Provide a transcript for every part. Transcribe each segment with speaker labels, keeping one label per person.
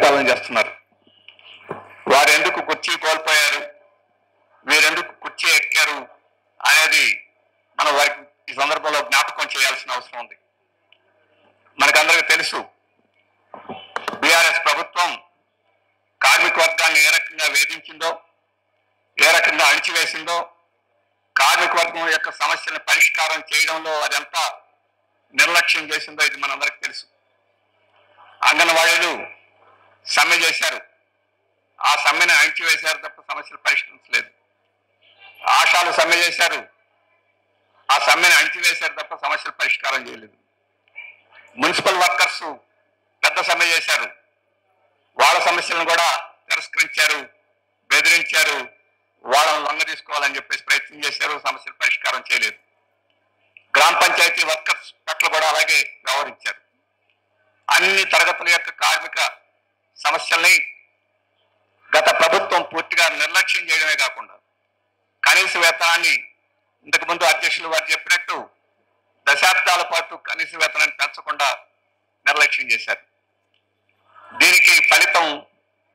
Speaker 1: పరిపాలన చేస్తున్నారు. వారు ఎందుకు కుర్చీ కోల్పోయారు, వీరెందుకు కుర్చీ ఎక్కారు అనేది మనం వారికి ఈ సందర్భంలో జ్ఞాపకం చేయాల్సిన అవసరం ఉంది. మనకందరికీ తెలుసు, బీఆర్ఎస్ ప్రభుత్వం కార్మిక వర్గాన్ని ఏ రకంగా వేధించిందో, ఏ రకంగా అణిచివేసిందో, కార్మిక వర్గం యొక్క సమస్యలను పరిష్కారం చేయడంలో అదంతా నిర్లక్ష్యం చేసిందో ఇది మనందరికీ తెలుసు. అంగన్వాడీలు సమ్మె చేశారు, ఆ సమ్మెను అణిచివేశారు తప్ప సమస్యలు పరిష్కరించలేదు. ఆశాలు సమ్మె చేశారు, ఆ సమ్మెను అణిచివేశారు తప్ప సమస్యలు పరిష్కారం చేయలేదు. మున్సిపల్ వర్కర్స్ పెద్ద సమ్మె చేశారు, వాళ్ళ సమస్యలను కూడా తిరస్కరించారు, బెదిరించారు, వాళ్ళని లొంగ తీసుకోవాలని చెప్పేసి ప్రయత్నం చేశారు, సమస్యలు పరిష్కారం చేయలేదు. గ్రామ పంచాయతీ వర్కర్స్ పట్ల కూడా అలాగే వ్యవహరించారు. అన్ని తరగతుల యొక్క కార్మిక సమస్యల్ని గత ప్రభుత్వం పూర్తిగా నిర్లక్ష్యం చేయడమే కాకుండా కనీస వేతనాన్ని ఇంతకుముందు అధ్యక్షులు వారు చెప్పినట్టు దశాబ్దాల పాటు కనీస వేతనాన్ని పెంచకుండా నిర్లక్ష్యం చేశారు. దీనికి ఫలితం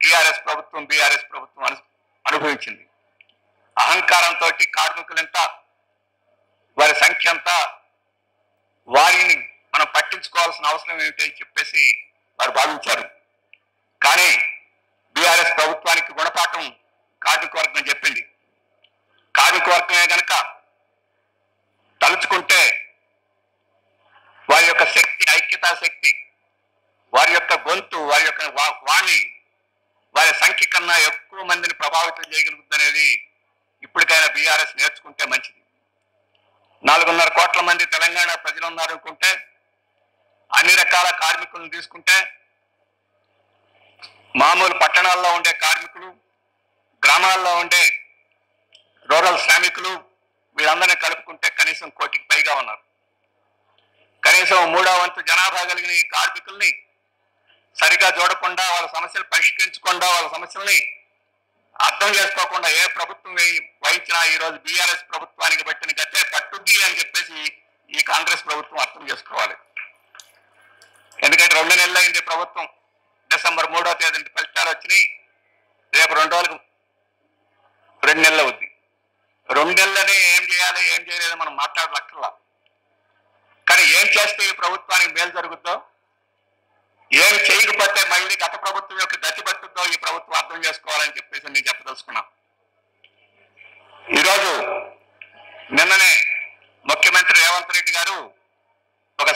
Speaker 1: టీఆర్ఎస్ ప్రభుత్వం, బీఆర్ఎస్ ప్రభుత్వం అనుభవించింది. అహంకారంతో కార్మికులంతా, వారి సంఖ్య అంతా, వారిని మనం పట్టించుకోవాల్సిన అవసరం ఏమిటని చెప్పేసి వారు భావించారు. కానీ బీఆర్ఎస్ ప్రభుత్వానికి గుణపాఠం కార్మిక వర్గం చెప్పింది. కార్మిక వర్గమే కనుక తలుచుకుంటే వారి యొక్క శక్తి, ఐక్యతా శక్తి, వారి యొక్క గొంతు, వారి యొక్క వాణి, వారి సంఖ్య కన్నా ఎక్కువ మందిని ప్రభావితం చేయగలుగుతుంది అనేది ఇప్పటికైనా బీఆర్ఎస్ నేర్చుకుంటే మంచిది. 4.5 కోట్ల మంది తెలంగాణ ప్రజలు ఉన్నారనుకుంటే, అన్ని రకాల కార్మికులను తీసుకుంటే, మామూలు పట్టణాల్లో ఉండే కార్మికులు, గ్రామాల్లో ఉండే రూరల్ శ్రామికులు, వీళ్ళందరినీ కలుపుకుంటే కనీసం 1 కోటికి పైగా ఉన్నారు. కనీసం 3వ వంతు జనాభా కలిగిన ఈ కార్మికుల్ని సరిగా చూడకుండా, వాళ్ళ సమస్యలు పరిష్కరించకుండా, వాళ్ళ సమస్యల్ని అర్థం చేసుకోకుండా ఏ ప్రభుత్వం వహించినా ఈరోజు బీఆర్ఎస్ ప్రభుత్వానికి పట్టిన గతే పట్టుద్ది అని చెప్పేసి ఈ కాంగ్రెస్ ప్రభుత్వం అర్థం చేసుకోవాలి. ఎందుకంటే 2 నెలలు అయింది ప్రభుత్వం. డిసెంబర్ 3వ తేదీ ఫలితాలు వచ్చినాయి. రేపు 2 రోజులకు 2 నెలలు అవుద్ది. 2 నెలలనే ఏం చేయాలి, ఏం చేయలేదు మనం మాట్లాడలక్కర్లా. కానీ ఏం చేస్తే ఈ ప్రభుత్వానికి మేలు జరుగుద్దో, ఏం చేయకపోతే మళ్ళీ గత ప్రభుత్వం యొక్క గతి పట్టుద్దో ఈ ప్రభుత్వం అర్థం చేసుకోవాలని చెప్పేసి నేను చెప్పదలుచుకున్నా. ఈరోజు నిన్ననే ముఖ్యమంత్రి రేవంత్ రెడ్డి గారు ఒక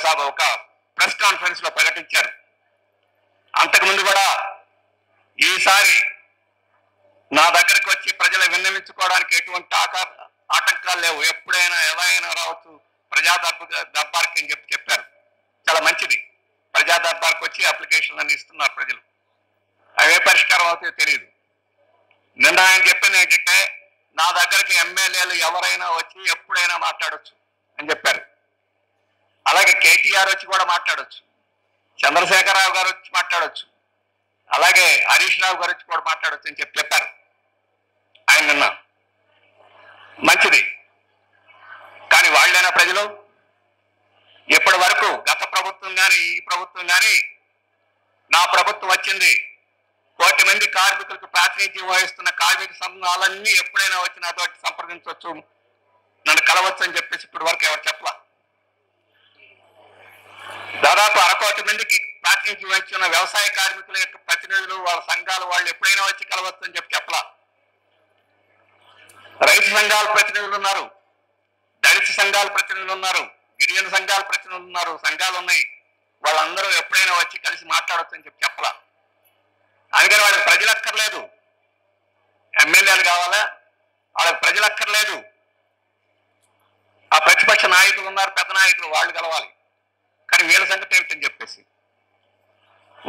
Speaker 1: ప్రెస్ కాన్ఫరెన్స్ లో ప్రకటించారు. అంతకుముందు కూడా ఈసారి నా దగ్గరికి వచ్చి ప్రజలు విన్నవించుకోవడానికి ఎటువంటి ఆటంకాలు లేవు, ఎప్పుడైనా ఎలా అయినా రావచ్చు, ప్రజా దర్బార్కి అని చెప్పారు. చాలా మంచిది. ప్రజా దర్బార్కి వచ్చి అప్లికేషన్లు అన్ని ఇస్తున్నారు ప్రజలు. అవే పరిష్కారం అవుతాయో తెలియదు. నిన్న ఆయన చెప్పింది ఏంటంటే, నా దగ్గరికి ఎమ్మెల్యేలు ఎవరైనా వచ్చి ఎప్పుడైనా మాట్లాడొచ్చు అని చెప్పారు. అలాగే కేటీఆర్ వచ్చి కూడా మాట్లాడొచ్చు, చంద్రశేఖరరావు గారు వచ్చి మాట్లాడొచ్చు, అలాగే హరీష్ రావు గారు వచ్చి కూడా మాట్లాడొచ్చు అని చెప్పారు ఆయన నిన్న. మంచిది. కానీ వాళ్ళైనా ప్రజలు ఇప్పటి వరకు గత ప్రభుత్వం కానీ ఈ ప్రభుత్వం కానీ, నా ప్రభుత్వం వచ్చింది, 1 కోటి మంది కార్మికులకు ప్రాతినిధ్యం వహిస్తున్న కార్మిక సంఘాలన్నీ ఎప్పుడైనా వచ్చి నాతో సంప్రదించవచ్చు, నన్ను కలవచ్చు అని చెప్పేసి ఇప్పటి వరకు ఎవరు చెప్పలా. దాదాపు 1/2 కోటి మందికి ప్రాతినిధ్యం వహిస్తున్న వ్యవసాయ కార్మికుల యొక్క ప్రతినిధులు, వాళ్ళ సంఘాలు వాళ్ళు ఎప్పుడైనా వచ్చి కలవచ్చు అని చెప్పలా. రైతు సంఘాల ప్రతినిధులు ఉన్నారు, దళిత సంఘాల ప్రతినిధులు ఉన్నారు, గిరిజన సంఘాల ప్రతినిధులు ఉన్నారు, సంఘాలు ఉన్నాయి, వాళ్ళందరూ ఎప్పుడైనా వచ్చి కలిసి మాట్లాడవచ్చు అని చెప్పలా. అందుకని వాళ్ళకి ప్రజలు అక్కర్లేదు, ఎమ్మెల్యేలు కావాలా, వాళ్ళకి ప్రజలు అక్కర్లేదు. ఆ ప్రతిపక్ష నాయకులు ఉన్నారు, పెద్ద నాయకులు, వాళ్ళు కలవాలి. కానీ వీళ్ళ సంగతి ఏమిటని చెప్పేసి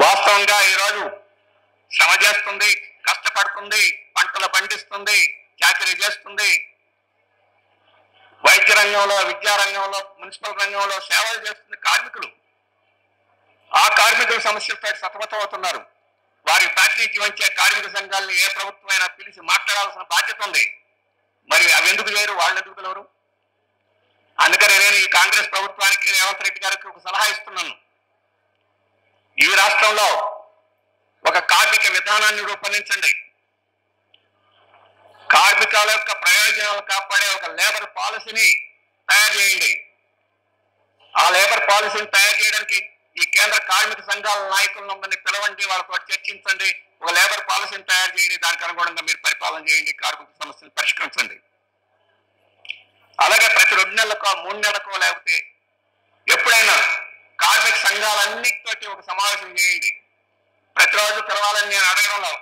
Speaker 1: వాస్తవంగా ఈరోజు శ్రమ చేస్తుంది, కష్టపడుతుంది, పంటలు పండిస్తుంది, చాకరీ చేస్తుంది, వైద్య రంగంలో, విద్యా రంగంలో, మున్సిపల్ రంగంలో సేవలు చేస్తుంది కార్మికులు. ఆ కార్మికుల సమస్యలపై సతమతం అవుతున్నారు. వారికి ప్రాతినిధ్యం ఇచ్చే కార్మిక సంఘాలను ఏ ప్రభుత్వమైనా పిలిచి మాట్లాడాల్సిన బాధ్యత ఉంది. మరి అవి ఎందుకు లేరు, వాళ్ళు ఎందుకు పిలవరు? అందుకని నేను ఈ కాంగ్రెస్ ప్రభుత్వానికి, రేవంత్ రెడ్డి గారికి ఒక సలహా ఇస్తున్నాను. ఈ రాష్ట్రంలో ఒక కార్మిక విధానాన్ని రూపొందించండి. కార్మికుల యొక్క ప్రయోజనాలు కాపాడే ఒక లేబర్ పాలసీని తయారు చేయండి. ఆ లేబర్ పాలసీని తయారు చేయడానికి ఈ కేంద్ర కార్మిక సంఘాల నాయకులందరినీ పిలవండి, వాళ్ళతో చర్చించండి, ఒక లేబర్ పాలసీని తయారు చేయండి. దానికి అనుగుణంగా మీరు పరిపాలన చేయండి, కార్మిక సమస్యలు పరిష్కరించండి. అలాగే ప్రతి 2 నెలలకో 3 నెలలకో లేకపోతే ఎప్పుడైనా కార్మిక సంఘాలన్నిటితోటి ఒక సమావేశం చేయండి. ప్రతిరోజు పిలవాలని నేను అడగడంలో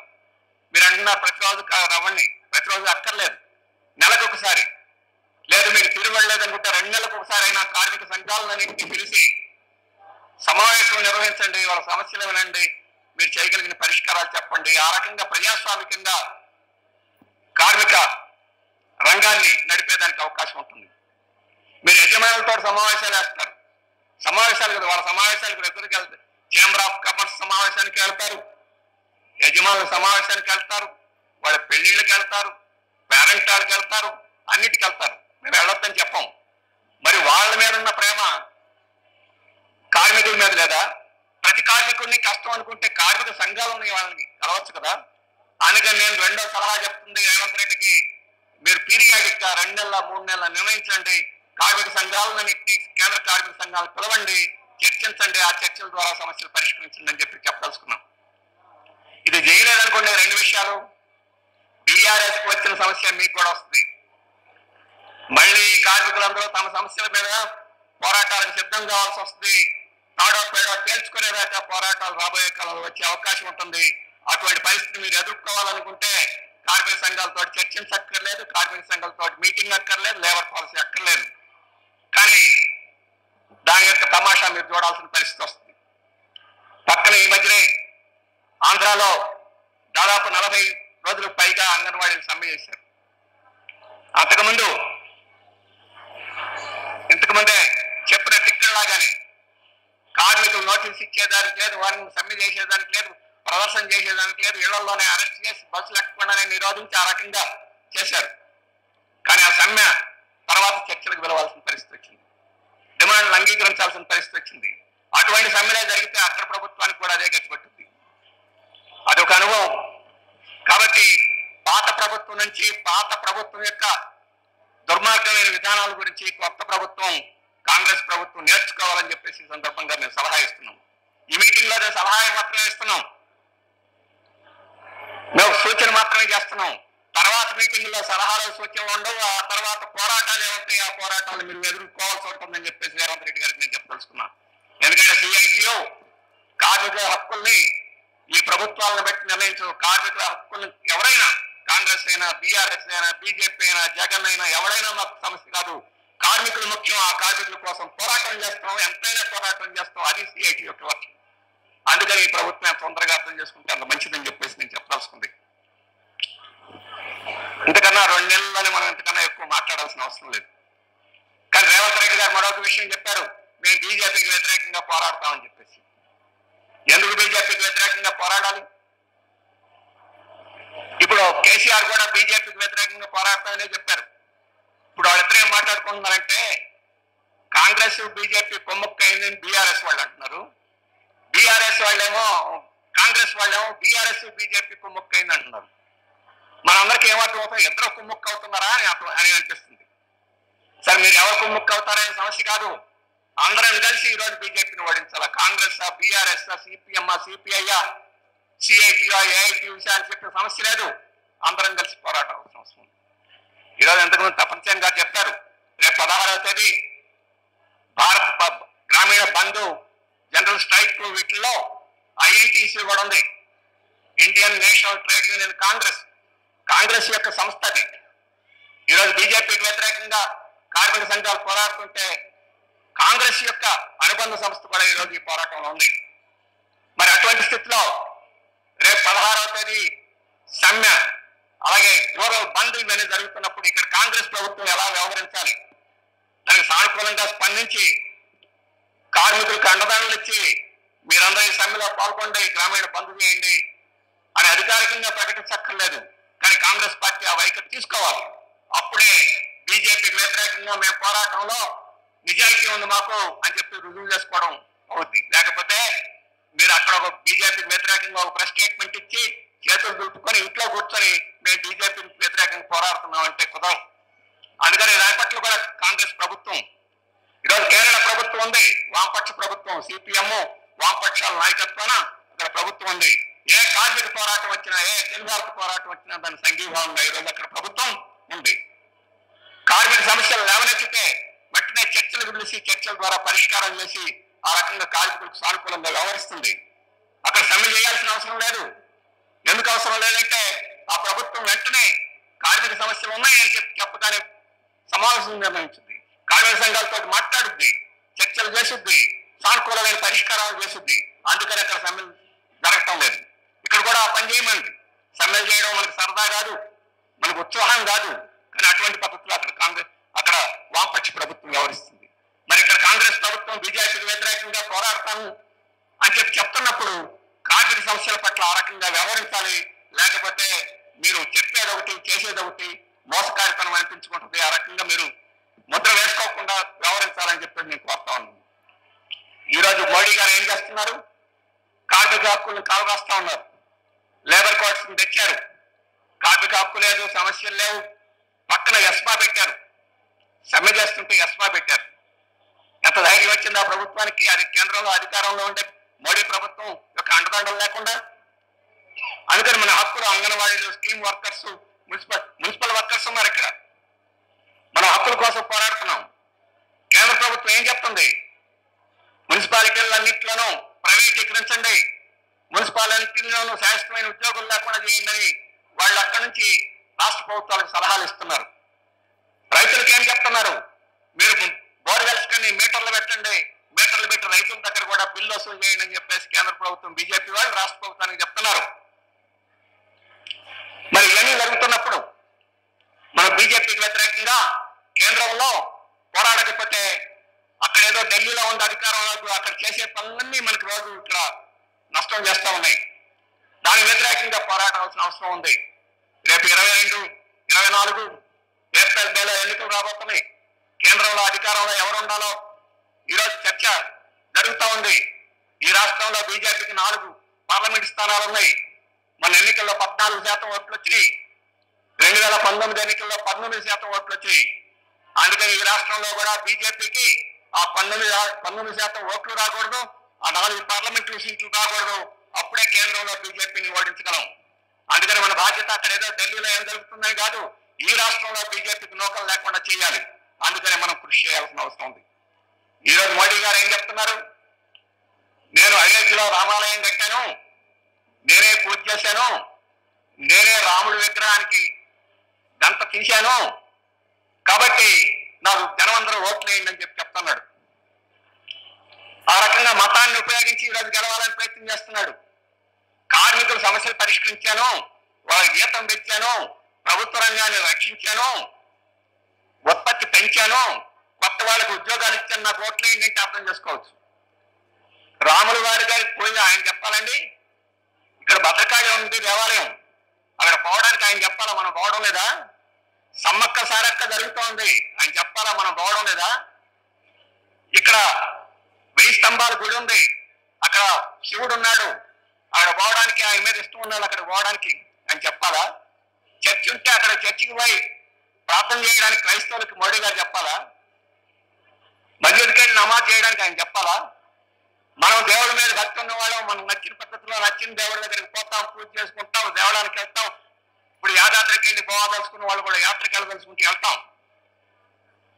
Speaker 1: మీరు అంటున్నారు ప్రతిరోజు రవ్వండి, ప్రతిరోజు అక్కర్లేదు, నెలకు ఒకసారి, లేదు మీకు తిరగలేదు అనుకుంటే 2 నెలలకు ఒకసారి అయినా కార్మిక సంఘాలన్నింటినీ పిలిచి సమావేశం నిర్వహించండి. వాళ్ళ సమస్యలు వినండి, మీరు చేయగలిగిన పరిష్కారాలు చెప్పండి. ఆ రకంగా ప్రజాస్వామికంగా కార్మిక రంగాన్ని నడిపేదానికి అవకాశం ఉంటుంది. మీరు యజమానులతో సమావేశాలు వేస్తారు, సమావేశాలు కదా, వాళ్ళ సమావేశాలకు రెగ్యులర్గా వెళ్తారు. చేంబర్ ఆఫ్ కామర్స్ సమావేశానికి వెళ్తారు, యజమానుల సమావేశానికి వెళ్తారు, వాళ్ళ పెళ్లిళ్ళకి వెళ్తారు, పేరెంట్ వాళ్ళకి వెళ్తారు, అన్నిటికి వెళ్తారు. మేము వెళ్ళొద్దని చెప్పాం. మరి వాళ్ళ మీద ఉన్న ప్రేమ కార్మికుల మీద లేదా? ప్రతి కార్మికుడిని కష్టం అనుకుంటే కార్మిక సంఘాలు ఉన్నాయి, వాళ్ళని కలవచ్చు కదా. అందుకని నేను రెండో సలహా చెప్తుంది రేవంత్ రెడ్డికి, మీరు పీరియాడిక్ గా 2 నెలల 3 నెలల నిర్ణయించండి. కార్మిక సంఘాలన్నింటినీ కేంద్ర కార్మిక సంఘాలు పిలవండి, చర్చించండి. ఆ చర్చల ద్వారా సమస్యలు పరిష్కరించండి అని చెప్పి చెప్పదలుచుకున్నాం. ఇది చేయలేదనుకోండి 2 విషయాలు. బీఆర్ఎస్ కు వచ్చిన సమస్య మీకు కూడా వస్తుంది. మళ్ళీ కార్మికులందరూ తమ సమస్యల మీద పోరాటాలకు సిద్ధం కావాల్సి వస్తుంది. తాడో పేడో తేల్చుకునేదాకా పోరాటాలు రాబోయే కాలంలో వచ్చే అవకాశం ఉంటుంది. అటువంటి పరిస్థితి మీరు ఎదుర్కోవాలనుకుంటే కార్మిక సంఘాలతో చర్చించక్కర్లేదు, కార్మిక సంఘాలతో మీటింగ్ అక్కర్లేదు, లేబర్ పాలసీ అక్కర్లేదు. కానీ దాని యొక్క తమాషా మీరు చూడాల్సిన పరిస్థితి వస్తుంది. పక్కన ఈ మధ్యనే ఆంధ్రాలో దాదాపు 40 రోజులకు పైగా అంగన్వాడీలు సమ్మె చేశారు. ఇంతకుముందే చెప్పిన టిక్కల్లాగానే కార్మికులు నోటీస్ ఇచ్చేదానికి లేదు, వారిని సమ్మె చేసేదానికి లేదు, ప్రదర్శన చేసేదానికి లేదు, ఇళ్లలోనే అరెస్ట్ చేసి బస్సులు ఎక్కకుండానే నిరోధించి ఆ రకంగా చేశారు. కానీ ఆ సమ్మె తర్వాత చర్చలకు పిలవాల్సిన పరిస్థితి వచ్చింది, డిమాండ్లు అంగీకరించాల్సిన పరిస్థితి వచ్చింది. అటువంటి సమ్మెలే జరిగితే అక్కడ ప్రభుత్వానికి కూడా అదే గతి పట్టుద్ది. అదొక అనుభవం. కాబట్టి పాత ప్రభుత్వం నుంచి, పాత ప్రభుత్వం యొక్క దుర్మార్గమైన విధానాల గురించి కొత్త ప్రభుత్వం, కాంగ్రెస్ ప్రభుత్వం నేర్చుకోవాలని చెప్పేసి ఈ సందర్భంగా మేము సలహా ఇస్తున్నాం. ఈ మీటింగ్ లో సలహా మాత్రమే ఇస్తున్నాం, మేము సూచన మాత్రమే చేస్తున్నాం. తర్వాత మీటింగ్ లో సలహాలు సూచనలు ఉండవు. ఆ తర్వాత పోరాటాలు ఏమంటాయి, ఆ పోరాటాలు మీరు ఎదుర్కోవాల్సి ఉంటుందని చెప్పేసి రేవంత్ రెడ్డి గారికి నేను చెప్పదలుచుకున్నాను. ఎందుకంటే సిఐటియు కార్మికుల హక్కుల్ని ఈ ప్రభుత్వాలను బట్టి నిర్ణయించు. కార్మికుల హక్కుల్ని ఎవరైనా, కాంగ్రెస్ అయినా, బీఆర్ఎస్ అయినా, బీజేపీ అయినా, జగన్ అయినా, ఎవరైనా మాకు సమస్య కాదు. కార్మికులు ముఖ్యం. ఆ కార్మికుల కోసం పోరాటం చేస్తాం, ఎంతైనా పోరాటం చేస్తాం. అది సిఐటి యొక్క లక్ష్యం. అందుకని ఈ ప్రభుత్వం తొందరగా అర్థం చేసుకుంటే అంత మంచిదని చెప్పేసి నేను చెప్పాల్సింది. ఇంతకన్నా 2 నెలలని మనం ఇంతకన్నా ఎక్కువ మాట్లాడాల్సిన అవసరం లేదు. కానీ రేవంత్ రెడ్డి గారు మరొక విషయం చెప్పారు, మేము బీజేపీకి వ్యతిరేకంగా పోరాడతామని చెప్పేసి. ఎందుకు బీజేపీకి వ్యతిరేకంగా పోరాడాలి? ఇప్పుడు కేసీఆర్ కూడా బీజేపీకి వ్యతిరేకంగా పోరాడతామనే చెప్పారు. ఇప్పుడు వాళ్ళిద్దరు ఏం మాట్లాడుకుంటున్నారంటే, కాంగ్రెస్ బీజేపీ కొమ్ముక్కైందని బీఆర్ఎస్ వాళ్ళు అంటున్నారు, బీఆర్ఎస్ వాళ్ళేమో, కాంగ్రెస్ వాళ్ళేమో బీఆర్ఎస్ బీజేపీ కొమ్ముక్కైంది అంటున్నారు. మనందరికీ ఏమర్థం అవుతాం, ఇద్దరు కొమ్ముక్కు అవుతున్నారా అని అనిపిస్తుంది. సరే, మీరు ఎవరు కొమ్ముక్కు అవుతారనే సమస్య కాదు, అందరం కలిసి ఈరోజు బీజేపీని ఓడించాలా. కాంగ్రెస్, బీఆర్ఎస్, సిపిఎం, సిపిఐ, సిఐటియా, ఏఐటియా అని చెప్పే సమస్య లేదు. అందరం కలిసి పోరాటం అవసరం ఉంది. ఈరోజు ఎంతకుముందు తపస్యం గారు చెప్పారు, రేపు 16వ తేదీ భారత్ గ్రామీణ బంధు, జనరల్ స్ట్రైక్, వీటిల్లో ఐఎన్టీసీ కూడా ఉంది. Indian national trade union Congress యొక్క సంస్థ అది. ఈరోజు బీజేపీకి వ్యతిరేకంగా కార్మిక సంఘాలు పోరాడుతుంటే కాంగ్రెస్ యొక్క అనుబంధ సంస్థ కూడా ఈరోజు ఈ పోరాటంలో ఉంది. మరి అటువంటి స్థితిలో రేపు 16వ తేదీ సమ్మె, అలాగే రూరల్ బంద్ ఇవన్నీ జరుగుతున్నప్పుడు ఇక్కడ కాంగ్రెస్ ప్రభుత్వం ఎలా వ్యవహరించాలి, దానికి సానుకూలంగా స్పందించి కార్మికులకు అండదండలు ఇచ్చి మీరందరూ ఈ సమ్మెలో పాల్గొండి, గ్రామీణ బంద్ చేయండి అని అధికారికంగా ప్రకటించక్కర్లేదు. కానీ కాంగ్రెస్ పార్టీ ఆ వైఖరి తీసుకోవాలి. అప్పుడే బీజేపీకి వ్యతిరేకంగా మేము పోరాటంలో నిజాయితీ ఉంది మాకు అని చెప్పి రుజువు చేసుకోవడం అవుద్ది. లేకపోతే మీరు అక్కడ ఒక బీజేపీకి వ్యతిరేకంగా ఒక ప్రెస్ స్టేట్మెంట్ ఇచ్చి చేతులు దులుపుకొని ఇంట్లో కూర్చొని మేము బీజేపీకి వ్యతిరేకంగా పోరాడుతున్నాం అంటే కుదరం. అందుకని రేపట్లో కూడా కాంగ్రెస్ ప్రభుత్వం, ఈరోజు కేరళ ప్రభుత్వం ఉంది, వామపక్ష ప్రభుత్వం, సిపిఎం వామపక్షాల నాయకత్వాన అక్కడ ప్రభుత్వం ఉంది. ఏ కార్మిక పోరాటం వచ్చినా, ఏ తెలుగు పోరాటం వచ్చినా దాని సంఘీభావంగా ఈరోజు అక్కడ ప్రభుత్వం ఉంది. కార్మిక సమస్యలు లేవనెత్తితే వెంటనే చర్చలు పిలిచి చర్చల ద్వారా పరిష్కారం చేసి ఆ రకంగా కార్మికులకు సానుకూలంగా వ్యవహరిస్తుంది. అక్కడ సమ్మె చేయాల్సిన అవసరం లేదు. ఎందుకు అవసరం లేదంటే ఆ ప్రభుత్వం వెంటనే కార్మిక సమస్యలు ఉన్నాయని చెప్పగానే సమావేశం నిర్ణయించింది, కార్మిక సంఘాలతో మాట్లాడుద్ది, చర్చలు చేసిద్ది, సానుకూలమైన పరిష్కారాలు చేసిద్ది. అందుకని అక్కడ సమ్మెలు జరగటం లేదు. ఇక్కడ కూడా ఆ పని చేయమండి. సమ్మెలు చేయడం మనకు సరదా కాదు, మనకు ఉత్సాహం కాదు. కానీ అటువంటి పద్ధతిలో అక్కడ వామపక్ష ప్రభుత్వం వ్యవహరిస్తుంది. మరి ఇక్కడ కాంగ్రెస్ ప్రభుత్వం బీజేపీకి వ్యతిరేకంగా పోరాడతాను అని చెప్తున్నప్పుడు కార్మిక సమస్యల పట్ల ఆ రకంగా వ్యవహరించాలి. లేకపోతే మీరు చెప్పేది ఒకటి చేసేది ఒకటి మోసకారితనం అనిపించుకుంటుంది. ఆ రకంగా మీరు ముద్ర వేసుకోకుండా వ్యవహరించాలని చెప్పి నేను కోరుతా ఉన్నాను. ఈరోజు మోడీ గారు ఏం చేస్తున్నారు? కార్మిక హక్కులను కాలరాస్తా ఉన్నారు. లేబర్ కోడ్స్ తెచ్చారు, కార్మిక హక్కు లేదు, సమస్యలు లేవు. పక్కన ఎస్మా పెట్టారు, సమ్మె చేస్తుంటే ఎస్మా పెట్టారు. ఎంత ధైర్యం వచ్చింది ఆ ప్రభుత్వానికి? అది కేంద్రంలో అధికారంలో ఉండే మోడీ ప్రభుత్వం యొక్క అండదండలు లేకుండా. అందుకని మన హక్కులు అంగన్వాడీలు, స్కీమ్ వర్కర్స్, మున్సిపల్ వర్కర్స్ ఉన్నారు ఇక్కడ. మన హక్కుల కోసం పోరాడుతున్నాం. కేంద్ర ప్రభుత్వం ఏం చెప్తుంది? మున్సిపాలిటీలన్నింటిలోనూ ప్రైవేటీకరించండి, మున్సిపాలిటీలోనూ శాశ్వతమైన ఉద్యోగులు లేకుండా చేయండి వాళ్ళు అక్కడి నుంచి రాష్ట్ర ప్రభుత్వాలకు సలహాలు ఇస్తున్నారు. రైతులకు ఏం చెప్తున్నారు? మీరు బోర్వెల్స్ కని మీటర్లు పెట్టండి, మీటర్లు పెట్టి రైతుల దగ్గర కూడా బిల్లు వసూలు చేయండి అని చెప్పేసి కేంద్ర ప్రభుత్వం, బీజేపీ వాళ్ళు రాష్ట్ర ప్రభుత్వానికి చెప్తున్నారు. మరి ఇవన్నీ జరుగుతున్నప్పుడు మన బీజేపీకి వ్యతిరేకంగా కేంద్రంలో పోరాడకపోతే అక్కడ ఏదో ఢిల్లీలో ఉంది అధికారంలో, అక్కడ చేసే పనులన్నీ మనకి రోజు ఇక్కడ నష్టం చేస్తూ ఉన్నాయి. దానికి వ్యతిరేకంగా పోరాడాల్సిన అవసరం ఉంది. రేపు 22, 24 ఏప్రిల్ మేలో ఎన్నికలు రాబోతున్నాయి. కేంద్రంలో అధికారంలో ఎవరు ఉండాలో ఈరోజు చర్చ జరుగుతూ ఉంది. ఈ రాష్ట్రంలో బీజేపీకి 4 పార్లమెంట్ స్థానాలు ఉన్నాయి. మన ఎన్నికల్లో 14% ఓట్లు వచ్చినాయి. 2019 ఎన్నికల్లో 19% ఓట్లు వచ్చాయి. అందుకని ఈ రాష్ట్రంలో కూడా బీజేపీకి ఆ 19% ఓట్లు రాకూడదు, ఆ 4 పార్లమెంటరీ సీట్లు రాకూడదు. అప్పుడే కేంద్రంలో బీజేపీని ఓడించగలం. అందుకని మన బాధ్యత అక్కడ ఏదో ఢిల్లీలో ఏం జరుగుతుందని కాదు, ఈ రాష్ట్రంలో బీజేపీకి నూకలు లేకుండా చేయాలి. అందుకని మనం కృషి చేయాల్సిన అవసరం ఉంది. ఈరోజు మోడీ గారు ఏం చెప్తున్నారు? నేను అయోధ్యలో రామాలయం కట్టాను, నేనే పూజ చేశాను, నేనే రాముడి విగ్రహానికి గంట తీశాను, కాబట్టి నాకు జనమందరూ ఓట్లు వేయండి అని చెప్తున్నాడు. ఆ రకంగా మతాన్ని ఉపయోగించి ఈరోజు గెలవాలని ప్రయత్నం చేస్తున్నాడు. కార్మికుల సమస్యలు పరిష్కరించాను, వాళ్ళ జీతం పెంచాను, ప్రభుత్వ రంగాన్ని రక్షించాను, ఉత్పత్తి పెంచాను, కొత్త వాళ్ళకి ఉద్యోగాలు ఇచ్చాను, నాకు ఓట్లు ఏంటంటే అర్థం చేసుకోవచ్చు. రాముల వారి గారికి పోయి ఆయన చెప్పాలండి, ఇక్కడ భద్రకాళి ఉంది దేవాలయం, అక్కడ పోవడానికి ఆయన చెప్పాలా? మనం పోవడం లేదా? సమ్మక్క సారక్క జరుగుతోంది, ఆయన చెప్పాలా? మనం పోవడం లేదా? ఇక్కడ 1000 స్తంభాల గుడి ఉంది, అక్కడ శివుడు ఉన్నాడు, అక్కడ పోవడానికి ఆయన మీద ఇష్టం ఉన్నాడు, అక్కడ పోవడానికి ఆయన చెప్పాలా? చర్చి ఉంటే అక్కడ చర్చికి పోయి ప్రార్థన చేయడానికి క్రైస్తవులకి మోడీ గారు చెప్పాలా? మస్జిద్కి వెళ్ళి నమాజ్ చేయడానికి ఆయన చెప్పాలా? మనం దేవుడి మీద భక్తి ఉన్నవాళ్ళం, మనం నచ్చిన పద్ధతిలో నచ్చిన దేవుడి దగ్గరికి పోతాం, పూజ చేసుకుంటాం, దేవాలయానికి వెళ్తాం. ఇప్పుడు యాదాద్రికి వెళ్ళి పోవాదలుచుకున్న వాళ్ళు కూడా యాత్రకి వెళ్ళదలుచుకుంటూ వెళ్తాం.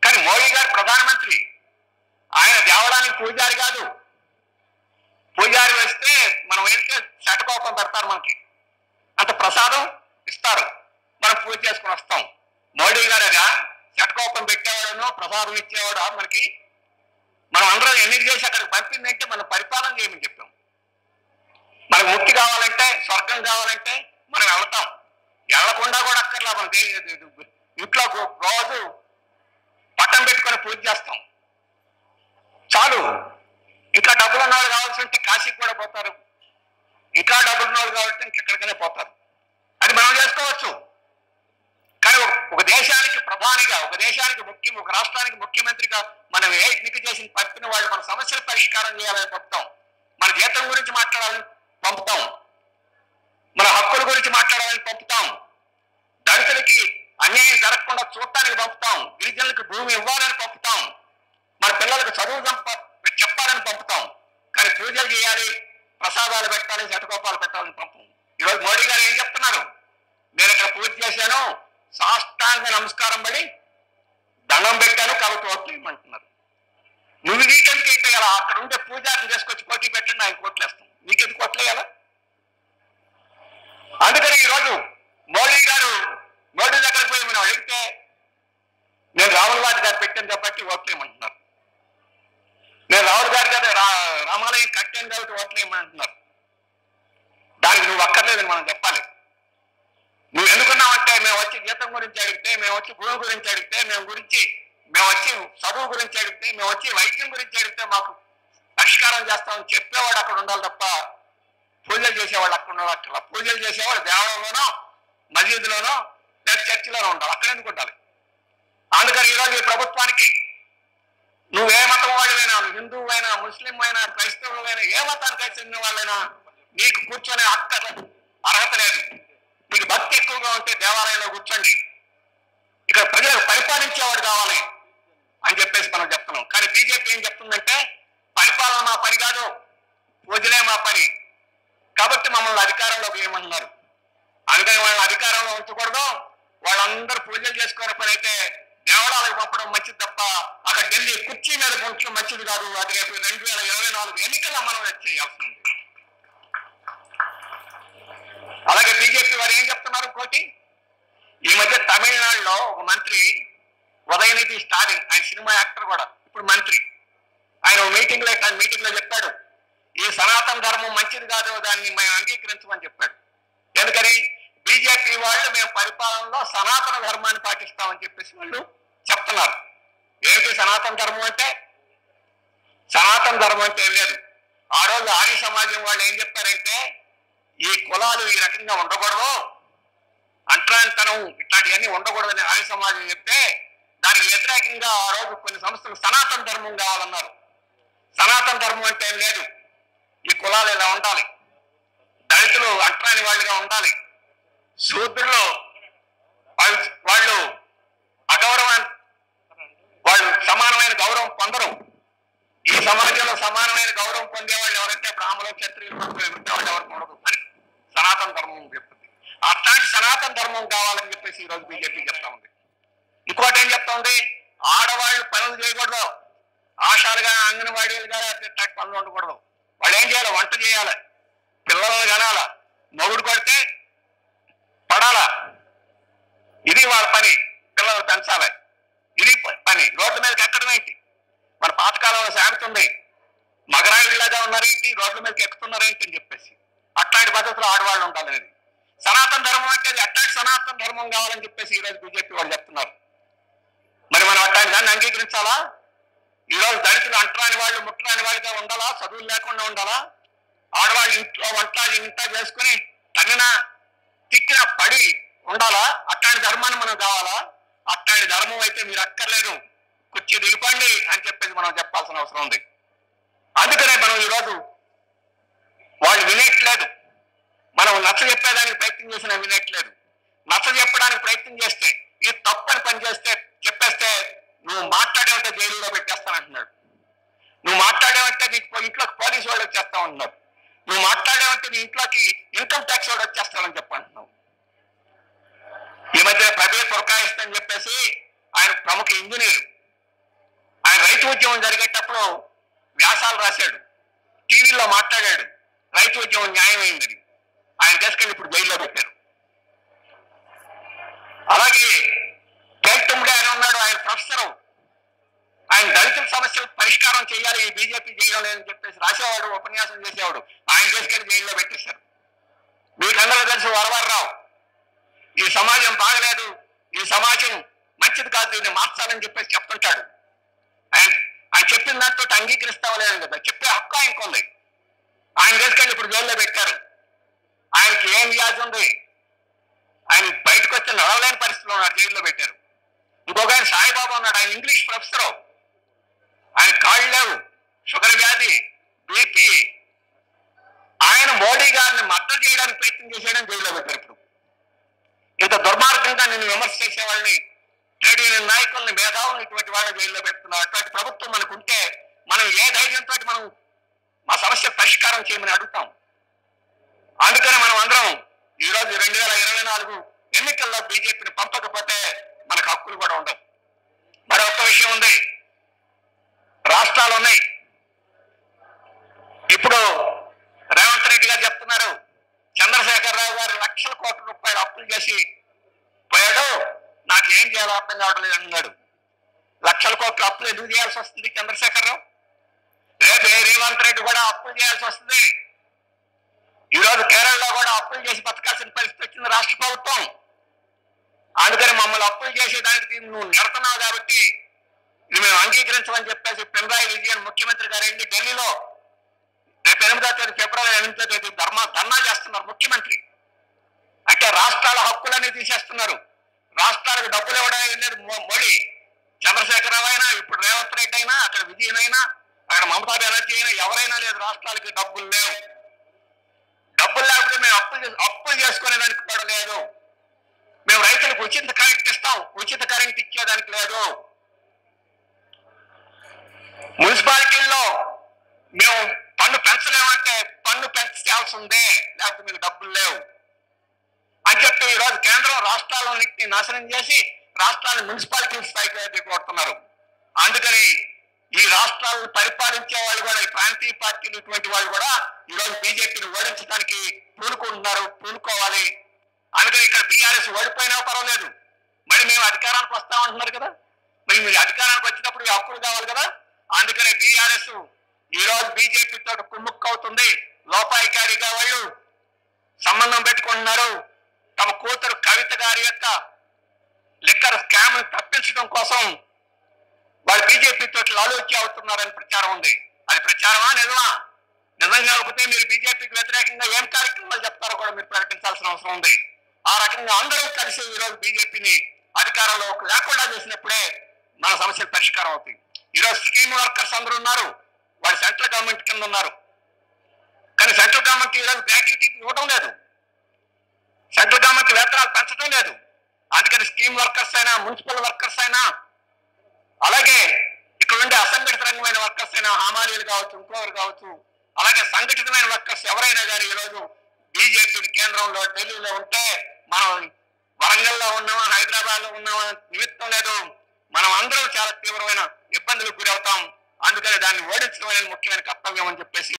Speaker 1: కానీ మోడీ గారు ప్రధానమంత్రి, ఆయన దేవాలయానికి పూజారి కాదు. పూజారి వేస్తే మనం వెళ్తే శటకోపం పెడతారు, మనకి అంత ప్రసాదం ఇస్తారు, మనం పూజ చేసుకుని వస్తాం. మోడీ గారుగా శటకోపం పెట్టేవాడను ప్రసాదం ఇచ్చేవాడు మనకి. మనం అందరం ఎన్నిక చేసి అక్కడికి పంపిందంటే మనం పరిపాలన చేయమని చెప్పాం. మనకు ముక్తి కావాలంటే, స్వర్గం కావాలంటే మనం వెళ్తాం. వెళ్లకుండా కూడా అక్కర్లా, మనం ఇంట్లో రోజు పట్టం పెట్టుకొని పూజ చేస్తాం చాలు. ఇంకా డబ్బులు ఉన్నవాళ్ళు కావాల్సి ఉంటే కాశీకి కూడా పోతారు, ఇంకా డబ్బులు ఉన్నవాళ్ళు కావాలంటే ఇంకెక్కడికైనా పోతారు. అది మనం చేసుకోవచ్చు. కానీ ఒక దేశానికి ప్రధానిగా, ఒక దేశానికి ఒక రాష్ట్రానికి ముఖ్యమంత్రిగా మనం ఎన్నిక చేసిన పంపిన వాళ్ళు మన సమస్యల పరిష్కారం చేయాలని చెప్తాం. మన జీతం గురించి మాట్లాడాలని పంపుతాం, మన హక్కుల గురించి మాట్లాడాలని పంపుతాం, దళితులకి అన్యాయం జరగకుండా చూడటానికి పంపుతాం, గిరిజనులకు భూమి ఇవ్వాలని పంపుతాం, మన పిల్లలకు చదువు చెప్పాలని పంపుతాం. కానీ పూజలు చేయాలి, ప్రసాదాలు పెట్టాలి, శతకోపాలు పెట్టాలని పంపం. ఈరోజు మోడీ గారు ఏం చెప్తున్నారు? నేను ఇక్కడ పూజ చేశాను, సాష్టాంగ నమస్కారం పడి దండం పెట్టాను కాబట్టి ఓట్లు ఇవ్వమంటున్నారు. నువ్వు నీకెందుకు ఇట్టేయాలా? అక్కడ ఉండే పూజారిని తీసుకొచ్చి పోటీ పెట్టండి, ఆయన కోట్లు వేస్తాం. నీకెందుకు కోట్లు వేయాలా? అందుకని ఈరోజు మోడీ దగ్గరకు పోయి మనం అడిగితే నేను రాహుల్ గాంధీ గారు పెట్టాను కాబట్టి ఓట్లు ఇవ్వమంటున్నారు, నేను రాహుల్ గారి గారు రామాలయం కట్టాను కాబట్టి ఓట్లు ఇవ్వమంటున్నారు. దానికి నువ్వు అక్కర్లేదని మనం చెప్పాలి. నువ్వు ఎందుకున్నావంటే మేము వచ్చి జీతం గురించి అడిగితే, మేము వచ్చి భూమి గురించి అడిగితే, మేము వచ్చి చదువు గురించి అడిగితే, మేము వచ్చి వైద్యం గురించి అడిగితే మాకు పరిష్కారం చేస్తామని చెప్పేవాడు అక్కడ ఉండాలి తప్ప పూజలు చేసేవాళ్ళు అక్కడ ఉండాలి. అక్కడ పూజలు చేసేవాళ్ళు దేవాలయంలోనో మసీదులోనో లేదా చర్చిలోనో ఉండాలి, అక్కడ ఎందుకు ఉండాలి? అందుకని ఈరోజు ఈ ప్రభుత్వానికి నువ్వే మతం వాళ్ళైనా, హిందువు అయినా, ముస్లిం అయినా, క్రైస్తవులైనా, ఏ మతానికి చెందిన వాళ్ళైనా నీకు కూర్చొని అర్హత లేదు. మీకు భక్తి ఎక్కువగా ఉంటే దేవాలయంలో కూర్చోండి, ఇక్కడ ప్రజలకు పరిపాలించేవాడు కావాలి అని చెప్పేసి మనం చెప్తున్నాం. కానీ బీజేపీ ఏం చెప్తుందంటే పరిపాలన మా పని కాదు, పూజలే మా పని, కాబట్టి మమ్మల్ని అధికారంలోకి ఏమంటున్నారు. అందుకని వాళ్ళని అధికారంలో ఉంచకూడదు, వాళ్ళందరూ పూజలు చేసుకునే పని అయితే దేవాలయాలకు పంపడం మంచిది తప్ప అక్కడ ఢిల్లీ కుర్చీ మీద పంచడం మంచిది కాదు. అది రేపు 2024 ఎన్నికల్లో మనం చేయాల్సి ఉంది. అలాగే బీజేపీ వారు ఏం చెప్తున్నారు కోటి, ఈ మధ్య తమిళనాడులో ఒక మంత్రి ఉదయనిధి స్టాలిన్, ఆయన సినిమా యాక్టర్ కూడా, ఇప్పుడు మంత్రి, ఆయన మీటింగ్ లో చెప్పాడు ఈ సనాతన ధర్మం మంచిది కాదు, దాన్ని మేము అంగీకరించమని చెప్పాడు. ఎందుకని? బీజేపీ వాళ్ళు మేము పరిపాలనలో సనాతన ధర్మాన్ని పాటిస్తామని చెప్పేసి వాళ్ళు చెప్తున్నారు. ఏంటి సనాతన ధర్మం అంటే? సనాతన ధర్మం అంటే ఏం లేదు. ఆ రోజు ఆర్య సమాజం వాళ్ళు ఏం చెప్పారంటే ఈ కులాలు ఈ రకంగా ఉండకూడదు, అంటరానితనం ఇట్లాంటివన్నీ ఉండకూడదని ఆర్య సమాజం చెప్తే దానికి వ్యతిరేకంగా ఆ రోజు కొన్ని సంస్థలు సనాతన ధర్మం కావాలన్నారు. సనాతన ధర్మం అంటే ఏం లేదు, ఈ కులాలు ఇలా ఉండాలి, దళితులు అంటరాని వాళ్ళుగా ఉండాలి, శూద్రులు వాళ్ళు వాళ్ళు సమానమైన గౌరవం పొందరు, ఈ సమాజంలో సమానమైన గౌరవం పొందేవాళ్ళు ఎవరంటే బ్రాహ్మణులు, క్షత్రియులు, వాళ్ళు ఎవరికి ఉండదు అని సనాతన ధర్మం చెప్తుంది. అట్లాంటి సనాతన ధర్మం కావాలని చెప్పేసి ఈరోజు బీజేపీ చెప్తా ఉంది. ఇంకోటి ఏం చెప్తా ఉంది, ఆడవాళ్ళు పనులు చేయకూడదు, ఆశాలుగా అంగన్వాడీలుగా ఇట్లాంటి పనులు ఉండకూడదు. వాళ్ళు ఏం చేయాలి? వంట చేయాలి, పిల్లలను కనాల, మొగుడు కొడితే పడాలా, ఇది వాళ్ళ పని, పిల్లలు పెంచాలి, ఇది పని. రోడ్ల మీదకి ఎక్కడం ఏంటి? మన పాతకాలంలో సాగుతుంది, మగరాయిలాగా ఉన్నారేంటి, రోడ్ల మీదకి ఎక్కుతున్నారేంటి అని చెప్పేసి అట్లాంటి పద్ధతిలో ఆడవాళ్ళు ఉండాలనేది సనాతన ధర్మం అంటే అట్లాంటి సనాతన ధర్మం కావాలని చెప్పేసి ఈరోజు బీజేపీ వాళ్ళు చెప్తున్నారు. మరి మనం అట్లాంటి దాన్ని అంగీకరించాలా? ఈరోజు దళితులు అంటరాని వాళ్ళు, ముట్టరాని వాళ్ళుగా ఉండాలా, చదువులు లేకుండా ఉండాలా, ఆడవాళ్ళు ఇంట్లో వంట ఇంట చేసుకుని తిక్కిన పడి ఉండాలా? అట్లాంటి ధర్మాన్ని మనం కావాలా? అట్లాంటి ధర్మం అయితే మీరు అక్కర్లేదు, కుర్చీ దిగిపండి అని చెప్పేసి మనం చెప్పాల్సిన అవసరం ఉంది. అందుకనే మనం ఈరోజు వాళ్ళు వినేట్లేదు, మనం నచ్చ చెప్పేదానికి ప్రయత్నం చేసినా వినేట్లేదు. నచ్చ చెప్పడానికి ప్రయత్నం చేస్తే ఇది తప్పని పని చెప్పేస్తే నువ్వు మాట్లాడేవంటే జైలులో పెట్టేస్తానంటున్నాడు, నువ్వు మాట్లాడేవంటే నీకు ఇంట్లోకి పోలీసు వాళ్ళు వచ్చేస్తామంటున్నారు, నువ్వు మాట్లాడేవంటే నీ ఇంట్లోకి ఇన్కమ్ ట్యాక్స్ వాడు వచ్చేస్తానని చెప్పంటున్నావు. ఈ మధ్య ప్రజలు పురకాయిస్తని చెప్పేసి ఆయన ప్రముఖ ఇంజనీర్, ఆయన రైతు ఉద్యమం జరిగేటప్పుడు వ్యాసాలు రాశాడు, టీవీలో మాట్లాడాడు, రైతు ఉద్యమం న్యాయమైందని. ఆయన తీసుకెళ్ళి ఇప్పుడు జైల్లో పెట్టారు. అలాగే కేల్టుమ్డే ఆయన ఉన్నాడు, ఆయన ప్రొఫెసరు, ఆయన దళితుల సమస్యలు పరిష్కారం చేయాలి ఈ బీజేపీ చేయడం లేదని చెప్పేసి రాసేవాడు, ఉపన్యాసం చేసేవాడు, ఆయన తీసుకెళ్లి జైల్లో పెట్టేశారు. మీకందరూ తెలుసు వరవరరావు, ఈ సమాజం బాగలేదు, ఈ సమాజం మంచిది కాదు, దీన్ని మార్చాలని చెప్పేసి చెప్తుంటాడు. ఆయన చెప్పిన దాంతో అంగీకరిస్తావలేదు కదా, చెప్పే హక్కు ఆయనకు ఉంది. ఆయన తీసుకెళ్ళి ఇప్పుడు జైల్లో పెట్టారు. ఆయనకి ఏం వ్యాధి ఉంది? ఆయన బయటకు వచ్చి నడవలేని పరిస్థితిలో ఉన్నాడు, జైల్లో పెట్టారు. ఇంకొక ఆయన సాయిబాబా ఉన్నాడు, ఆయన ఇంగ్లీష్ ప్రొఫెసరు, ఆయన కాళ్ళు లేవు, షుగర్ వ్యాధి, బీపీ, ఆయన మోడీ గారిని మద్దతు చేయడానికి ప్రయత్నం చేశాడని జైల్లో పెట్టారు. ఇప్పుడు ఇంత దుర్మార్గంగా నిన్ను విమర్శ చేసే వాళ్ళని, ట్రేడ్ యూనియన్ నాయకుల్ని, మేధావులను ఇటువంటి వాళ్ళని జైల్లో పెడుతున్నారు. అటువంటి ప్రభుత్వం మనకు ఉంటే మనం ఏ ధైర్యంతో మనం మా సమస్య పరిష్కారం చేయమని అడుగుతాం. అందుకని మనం అందరం ఈరోజు 2024 ఎన్నికల్లో బీజేపీని పంపకపోతే మనకు హక్కులు కూడా ఉండవు. మరి ఒక్క విషయం ఉంది, రాష్ట్రాలు ఉన్నాయి. ఇప్పుడు రేవంత్ రెడ్డి గారు చెప్తున్నారు, చంద్రశేఖరరావు గారు లక్షల కోట్ల రూపాయలు అప్పులు చేసి పోయాడు, నాకు ఏం చేయాలో అర్థం కావడం లేదు అన్నాడు. లక్షల కోట్ల అప్పులు ఎందుకు చేయాల్సి వస్తుంది చంద్రశేఖరరావు? రేపు రేవంత్ రెడ్డి కూడా అప్పులు చేయాల్సి వస్తుంది. ఈరోజు కేరళలో కూడా అప్పులు చేసి బతకాల్సిన పరిస్థితి వచ్చింది రాష్ట్ర ప్రభుత్వం. అందుకని మమ్మల్ని అప్పులు చేసేదానికి నువ్వు నిరతన్నావు కాబట్టి ఇది మేము అంగీకరించమని చెప్పేసి పినరాయి విజయన్ ముఖ్యమంత్రి గారు వెళ్ళి ఢిల్లీలో రేపు 8వ తేదీ ఫిబ్రవరి 8వ తేదీ ధర్నా చేస్తున్నారు ముఖ్యమంత్రి. అంటే రాష్ట్రాల హక్కులన్నీ తీసేస్తున్నారు. రాష్ట్రాలకు డబ్బులు ఇవ్వడం అనేది మోడీ, చంద్రశేఖరరావు అయినా, ఇప్పుడు రేవంత్ రెడ్డి అయినా, అక్కడ విజయన్ అయినా, అక్కడ మమతా బెనర్జీ అయినా, ఎవరైనా లేదు, రాష్ట్రాలకి డబ్బులు లేవు. డబ్బులు లేకపోతే మేము అప్పులు చేసుకునేదానికి కూడా లేదు. మేము రైతులకు ఉచిత కరెంట్ ఇస్తాం, ఉచిత కరెంట్ ఇచ్చేదానికి లేదు. మున్సిపాలిటీల్లో మేము పన్ను పెంచలేమంటే పన్ను పెంచాల్సి ఉంది, లేకపోతే మీకు డబ్బులు లేవు అని చెప్పి ఈరోజు కేంద్రం రాష్ట్రాలన్నింటినీ నాశనం చేసి రాష్ట్రాలను మున్సిపాలిటీ స్థాయికి కొడుతున్నారు. అందుకని ఈ రాష్ట్రాలను పరిపాలించే వాళ్ళు కూడా, ఈ ప్రాంతీయ పార్టీలు ఇటువంటి వాళ్ళు కూడా ఈరోజు బీజేపీని ఓడించడానికి పూనుకోవాలి. అందుకని ఇక్కడ బీఆర్ఎస్ ఓడిపోయినా పర్వాలేదు, మరి మేము అధికారానికి వస్తామంటున్నారు కదా, మరి మీరు అధికారానికి వచ్చినప్పుడు ఈ హక్కులు కావాలి కదా. అందుకని బీఆర్ఎస్ ఈరోజు బీజేపీతో కుమ్ముక్కు అవుతుంది. లోపాయికారిగా వాళ్ళు సంబంధం పెట్టుకుంటున్నారు. తమ కూతురు కవిత గారి యొక్క లిక్కర్ స్కామ్ తప్పించడం కోసం వాళ్ళు బీజేపీతో లాలూచి అవుతున్నారని ప్రచారం ఉంది. అది ప్రచారమా నిజమా? నిజం కాకపోతే మీరు బీజేపీకి వ్యతిరేకంగా ఏం కార్యక్రమాలు చెప్తారో కూడా మీరు ప్రకటించాల్సిన అవసరం ఉంది. ఆ రకంగా అందరూ కలిసి ఈరోజు బీజేపీని అధికారంలో లేకుండా చేసినప్పుడే మన సమస్యలు పరిష్కారం అవుతాయి. ఈరోజు స్కీమ్ వర్కర్స్ అందరూ ఉన్నారు, వాళ్ళు సెంట్రల్ గవర్నమెంట్ కింద ఉన్నారు. కానీ సెంట్రల్ గవర్నమెంట్ ఈరోజు గ్రాట్యుటీ ఇవ్వడం లేదు, సెంట్రల్ గవర్నమెంట్ వేతనాలు పెంచడం లేదు. అందుకని స్కీమ్ వర్కర్స్ అయినా, మున్సిపల్ వర్కర్స్ అయినా, అలాగే ఇక్కడ ఉండే అసంఘటిత రంగమైన వర్కర్స్ అయినా, హమాలీలు కావచ్చు, ఇంకోరు కావచ్చు, అలాగే సంఘటితమైన వర్కర్స్ ఎవరైనా కానీ ఈరోజు బీజేపీ కేంద్రంలో ఢిల్లీలో ఉంటే మనం వరంగల్లో ఉన్నామా, హైదరాబాద్ లో ఉన్నామా నిమిత్తం లేదు, మనం అందరం చాలా తీవ్రమైన ఇబ్బందులకు గురవుతాం. అందుకని దాన్ని ఓడించడం అనేది ముఖ్యమైన కర్తవ్యం అని చెప్పేసి